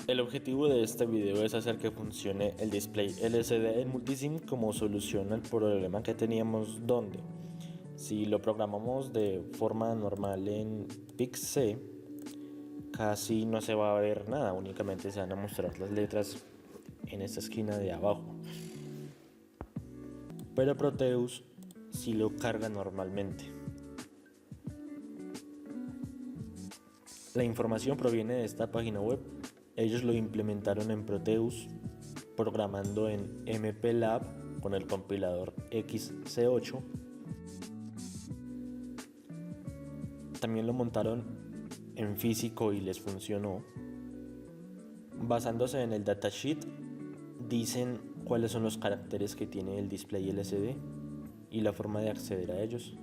El objetivo de este video es hacer que funcione el display LCD en Multisim como solución al problema que teníamos donde si lo programamos de forma normal en PIC-C casi no se va a ver nada, únicamente se van a mostrar las letras en esta esquina de abajo. Pero Proteus sí lo carga normalmente. La información proviene de esta página web. Ellos lo implementaron en Proteus programando en MPLAB con el compilador XC8. También lo montaron en físico y les funcionó. Basándose en el datasheet, dicen cuáles son los caracteres que tiene el display LCD y la forma de acceder a ellos.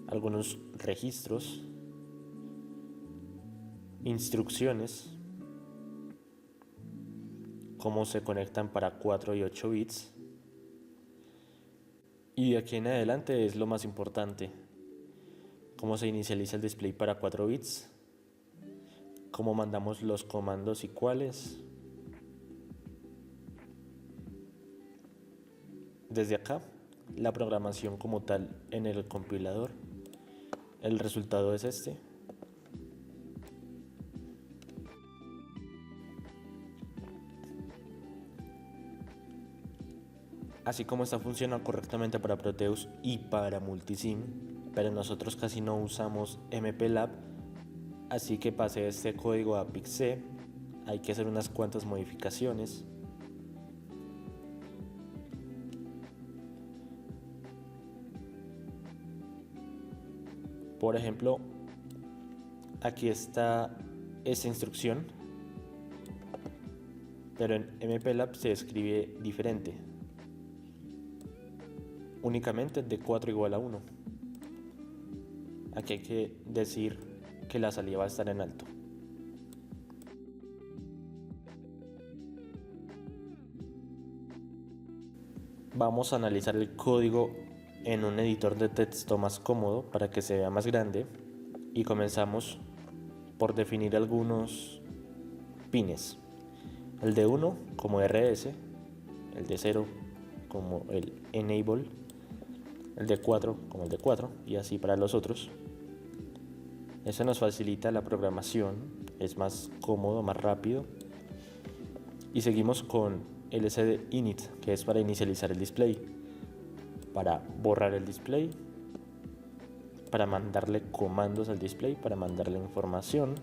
Algunos registros, instrucciones, cómo se conectan para 4 y 8 bits. Y de aquí en adelante es lo más importante: cómo se inicializa el display para 4 bits, cómo mandamos los comandos y cuáles. Desde acá, la programación como tal en el compilador. El resultado es este. Así como está funcionando correctamente para Proteus y para Multisim, pero nosotros casi no usamos MPLAB, así que pasé este código a PIC-C. Hay que hacer unas cuantas modificaciones. Por ejemplo, aquí está esta instrucción, pero en MPLAB se escribe diferente. Únicamente de 4 igual a 1. Aquí hay que decir que la salida va a estar en alto. Vamos a analizar el código en un editor de texto más cómodo para que se vea más grande y comenzamos por definir algunos pines. El de 1 como RS, el de 0 como el Enable, el de 4 como el de 4 y así para los otros. Eso nos facilita la programación, es más cómodo, más rápido. Y seguimos con LCD Init, que es para inicializar el display, para borrar el display, para mandarle comandos al display, para mandarle información,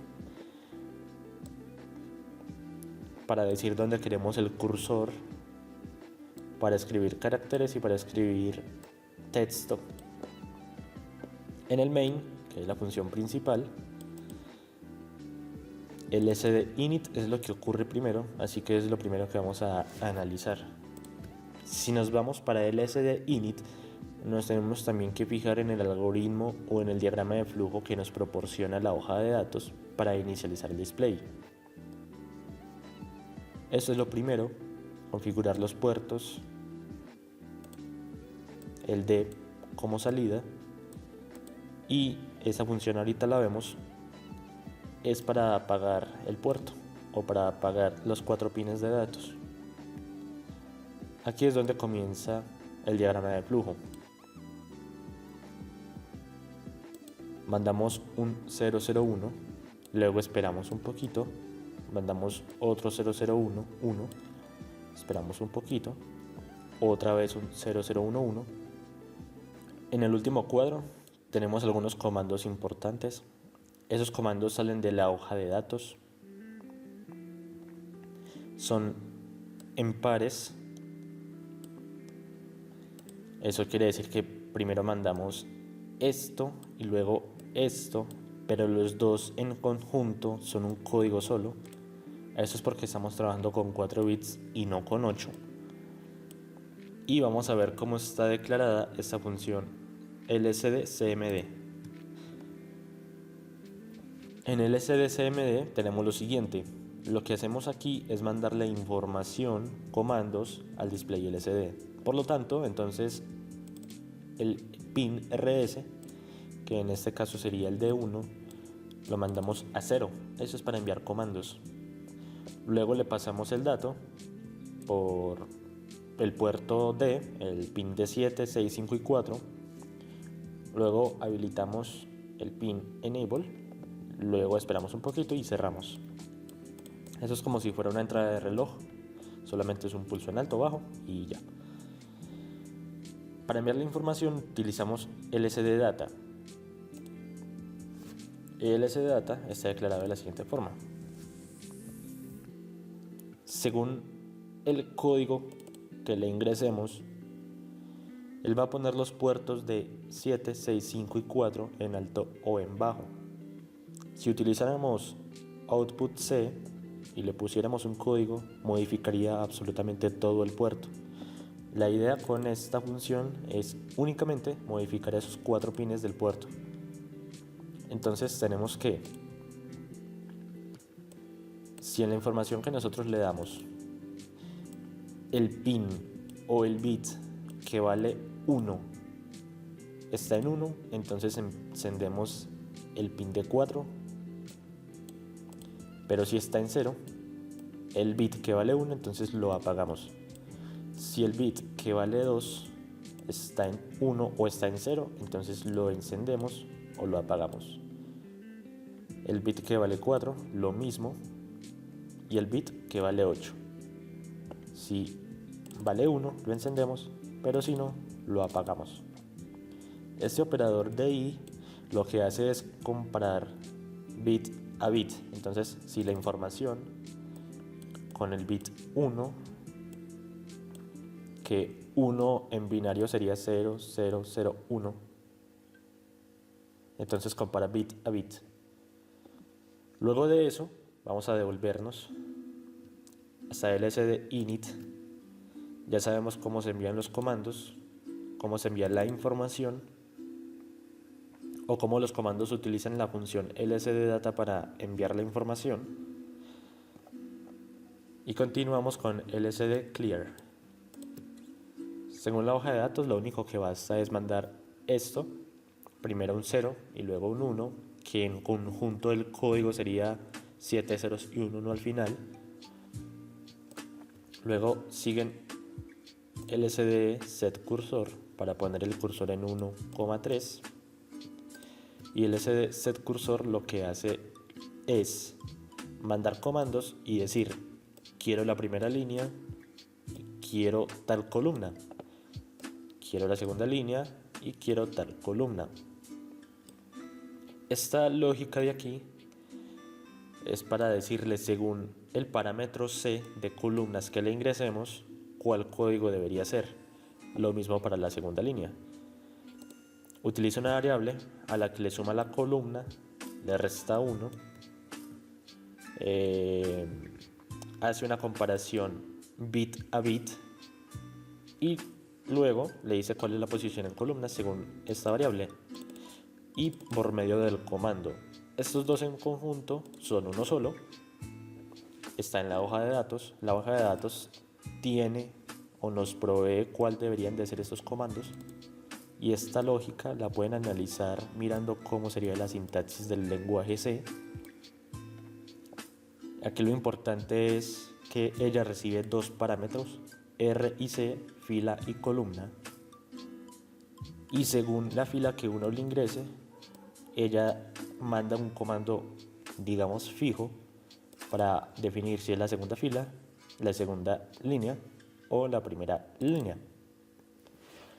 para decir dónde queremos el cursor, para escribir caracteres y para escribir texto. En el main, que es la función principal, el LCD Init es lo que ocurre primero, así que es lo primero que vamos a analizar. Si nos vamos para el LCD Init, nos tenemos también que fijar en el algoritmo o en el diagrama de flujo que nos proporciona la hoja de datos para inicializar el display. Esto es lo primero: configurar los puertos, el D como salida, y esa función ahorita la vemos, es para apagar el puerto o para apagar los 4 pines de datos. Aquí es donde comienza el diagrama de flujo. Mandamos un 001, luego esperamos un poquito, mandamos otro 001, 1, esperamos un poquito, otra vez un 0011. En el último cuadro tenemos algunos comandos importantes. Esos comandos salen de la hoja de datos, son en pares. Eso quiere decir que primero mandamos esto y luego esto, pero los dos en conjunto son un código solo. Eso es porque estamos trabajando con 4 bits y no con 8. Y vamos a ver cómo está declarada esta función LCD-CMD. En el LCD-CMD tenemos lo siguiente: lo que hacemos aquí es mandarle información, comandos al display LCD. Por lo tanto, entonces el pin RS, que en este caso sería el D1, lo mandamos a 0. Eso es para enviar comandos. Luego le pasamos el dato por el puerto D, el pin de 7, 6, 5 y 4. Luego habilitamos el pin Enable. Luego esperamos un poquito y cerramos. Eso es como si fuera una entrada de reloj. Solamente es un pulso en alto, bajo y ya. Para enviar la información utilizamos LSD Data. LSD Data está declarado de la siguiente forma. Según el código que le ingresemos, él va a poner los puertos de 7, 6, 5 y 4 en alto o en bajo. Si utilizáramos output C y le pusiéramos un código, modificaría absolutamente todo el puerto. La idea con esta función es únicamente modificar esos 4 pines del puerto. Entonces tenemos que, si en la información que nosotros le damos, el pin o el bit que vale 1 está en 1, entonces encendemos el pin de 4. Pero si está en 0, el bit que vale 1, entonces lo apagamos. Si el bit que vale 2 está en 1 o está en 0, entonces lo encendemos o lo apagamos. El bit que vale 4, lo mismo. Y el bit que vale 8. Si vale 1, lo encendemos, pero si no, lo apagamos. Este operador de I lo que hace es comparar bit a bit. Entonces, si la información con el bit 1, que 1 en binario sería 0, 0, 0, 1, entonces compara bit a bit. Luego de eso, vamos a devolvernos hasta LSD init. Ya sabemos cómo se envían los comandos, cómo se envía la información, o cómo los comandos utilizan la función LSD Data para enviar la información. Y continuamos con LSD Clear. Según la hoja de datos, lo único que basta es mandar esto, primero un 0 y luego un 1, que en conjunto el código sería 7 ceros y un 1 al final. Luego siguen LSD Set Cursor para poner el cursor en 1,3. Y LSD Set Cursor lo que hace es mandar comandos y decir: quiero la primera línea, quiero tal columna, quiero la segunda línea y quiero tal columna. Esta lógica de aquí es para decirle, según el parámetro C de columnas que le ingresemos, cuál código debería ser. Lo mismo para la segunda línea. Utiliza una variable a la que le suma la columna, le resta 1, hace una comparación bit a bit y luego le dice cuál es la posición en columnas según esta variable y por medio del comando. Estos dos en conjunto son uno solo. Está en la hoja de datos. La hoja de datos tiene o nos provee cuál deberían de ser estos comandos. Y esta lógica la pueden analizar mirando cómo sería la sintaxis del lenguaje C. Aquí lo importante es que ella recibe dos parámetros, R y C, fila y columna. Y según la fila que uno le ingrese, ella manda un comando, digamos, fijo para definir si es la segunda fila, la segunda línea o la primera línea.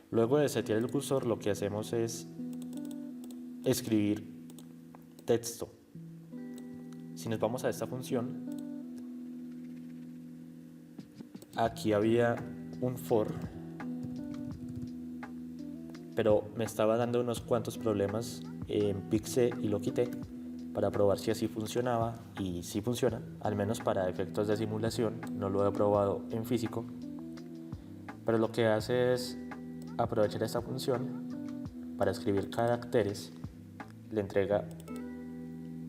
Luego de setear el cursor, lo que hacemos es escribir texto. Si nos vamos a esta función, aquí había un for, pero me estaba dando unos cuantos problemas en Pixel y lo quité para probar si así funcionaba, y sí funciona, al menos para efectos de simulación. No lo he probado en físico, pero lo que hace es aprovechar esta función para escribir caracteres. Le entrega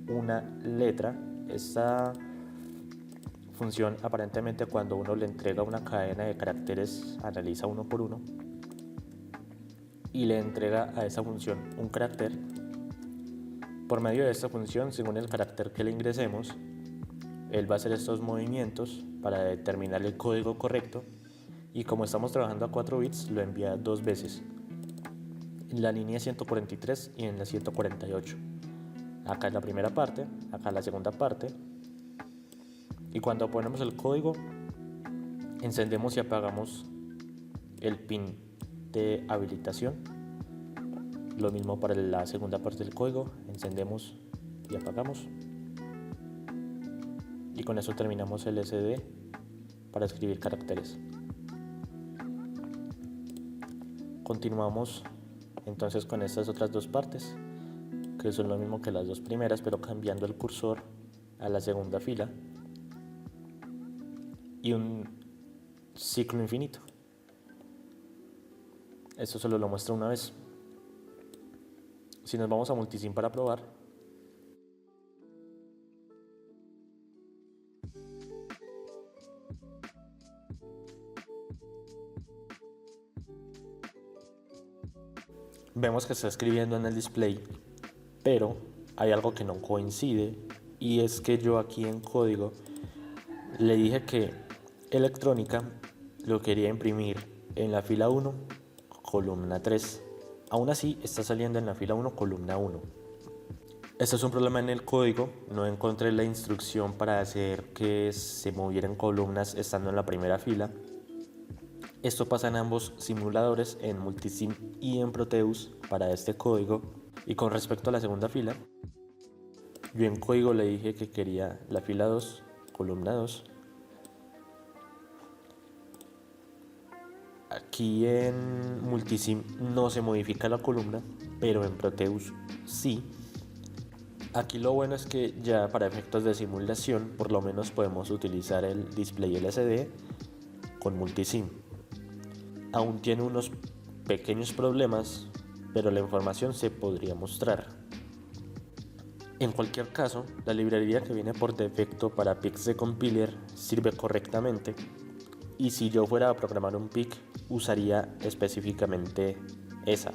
una letra. Esta función, aparentemente, cuando uno le entrega una cadena de caracteres, analiza uno por uno y le entrega a esa función un carácter. Por medio de esta función, según el carácter que le ingresemos, él va a hacer estos movimientos para determinar el código correcto, y como estamos trabajando a 4 bits, lo envía 2 veces, en la línea 143 y en la 148. Acá es la primera parte, acá la segunda parte, y cuando ponemos el código, encendemos y apagamos el pin de habilitación. Lo mismo para la segunda parte del código, encendemos y apagamos. Y con eso terminamos el SD para escribir caracteres. Continuamos entonces con estas otras dos partes, que son lo mismo que las dos primeras, pero cambiando el cursor a la segunda fila y un ciclo infinito. Esto solo lo muestra una vez. Si nos vamos a Multisim para probar, vemos que está escribiendo en el display, pero hay algo que no coincide, y es que yo aquí en código le dije que electrónica lo quería imprimir en la fila 1, columna 3. Aún así está saliendo en la fila 1, columna 1. Este es un problema en el código. No encontré la instrucción para hacer que se movieran columnas estando en la primera fila. Esto pasa en ambos simuladores, en Multisim y en Proteus, para este código. Y con respecto a la segunda fila, yo en código le dije que quería la fila 2, columna 2. Aquí en Multisim no se modifica la columna, pero en Proteus sí. Aquí lo bueno es que ya para efectos de simulación por lo menos podemos utilizar el display LCD con Multisim. Aún tiene unos pequeños problemas, pero la información se podría mostrar. En cualquier caso, la librería que viene por defecto para PICs de compiler sirve correctamente, y si yo fuera a programar un PIC, usaría específicamente esa.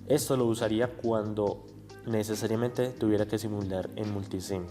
Esto lo usaría cuando necesariamente tuviera que simular en Multisim.